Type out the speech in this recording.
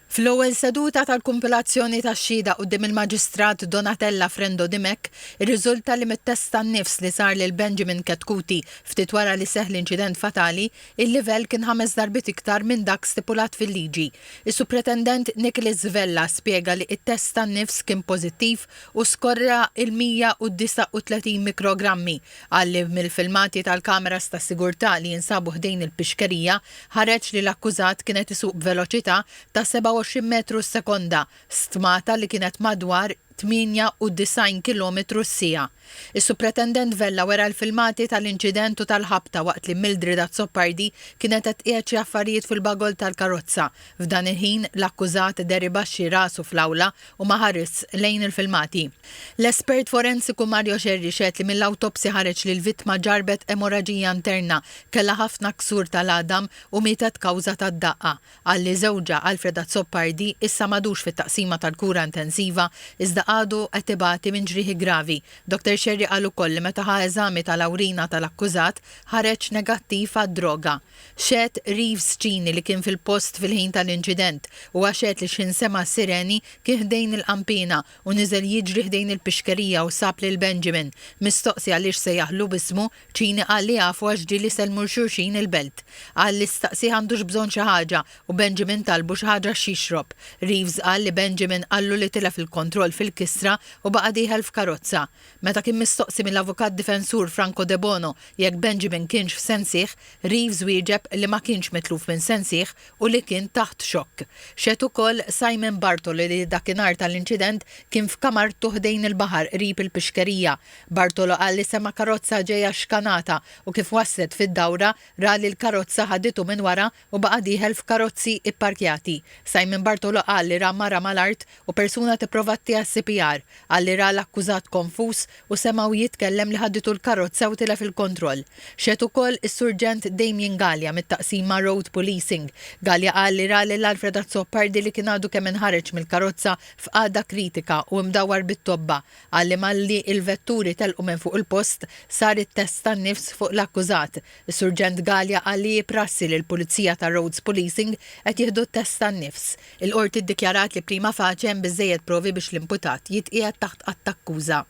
Fl-ewwel seduta tal-kumpilazzjoni tax-xhieda quddiem il-Maġistrat Donatella Frendo Dimek, ir-riżulta li mit-test tan-nifs li sar lil Benjamin Ketkuti ftit wara li seħħ l-inċident fatali, il-livell kien 5 darbit iktar minn dak stipulat fil-liġi. Is-Supretendent Nicholas Vella spjega li t-test tan-nifs kien pożittiv u skorra il-139 mikrogrammi għalli mill-filmati tal-kameras tas-sigurtà li jinsabu ħdejn il-pixkerija ħareġ li l-akkużat kienet isuq b'veloċità ta' 27 metru s-sekonda, stmata li kienet madwar 98 km/sija. Is-Supretendent Vella wera l-filmati tal-inċident u tal-ħabta waqt li Mildred Azzoppardi kienet qed qiegħed affarijiet fil-bagol tal-karozza. F'dan il-ħin l-akkużat deriba xi rasu fl-awla u ma ħares lejn il-filmati. L-espert forensiku Mario Xerri xed li mill-awtopsi ħareġ li l-vittma ġarbet emorraġija interna kellha ħafna ksur tal-għadam u mietet kawża tad-daqqa. Għalli żewġa Alfred Azzoppardi issa m'għadux fit-taqsima tal-kura intensiva iżda għadu qed ibati minn ġrieħi gravi. Dr. Xerri qal ukoll li meta ħa eżami tal-awrina tal-akkużat ħareġ negattiv għad-droga. Xed Reeves Ċini li kien fil-post fil-ħin tal-inċident u għaxet li xinsema sireni kien ħdejn il-qampina u niżel jiġri ħdejn il-pixkerija u sab lil Benjamin. Mistoqsi għaliex se jaħlu bismu, Ċini qal li jafu għax ġieli selmu xulxin il-belt. Qal li staqsi għandux bżonn xi ħaġa u Benjamin talbu xi ħaġa x'jixrob. Reeves qal li Benjamin qallu li tilef il-kontroll fil-kisra u baqa' dieħel f'karozza. Meta kien mistoqsi mill-avukat difensur Franco De Bono jekk Benjamin kienx f'sensieħ, Reeves wieġeb li ma kienx mitluf minn sensieħ u li kien taħt xokk. Xed ukoll Simon Bartolo li dakinhar tal-inċident kien f'kamartu ħdejn il-baħar qrib il-pixkerija. Bartolo qal li sema karozza ġejja xkanata u kif waslet fid-dawra ra li l-karozza ħaditu minn wara u baqa' dieħel f'karozzi ipparkjati. Simon Bartolo qal li ra mara mal-art u persuna tipprova CPR għalli ra l-akkużat konfus u semaw jitkellem li ħadditu l-karozza u tilef il-kontroll. Xed ukoll is-Surġent Damien Gallia mit-taqsima Road Policing. Gallia qal li ra l-Alfred Azzoppardi li kien għadu kemm inħareġ mill-karozza f'qagħda kritika u mdawwar bit-tobba. Għalli malli il-vetturi telqu minn fuq il-post sar it-test tan-nifs fuq l-akkużat. Is-Surġent Gallia qal li jipprassi li l-Pulizija ta' Roads Policing qed jieħdu t-test tan-nifs. Il-qorti ddikjarat li prima faċi hemm biżżejjed provi biex l-imputat jitqiegħed taħt attakkuża.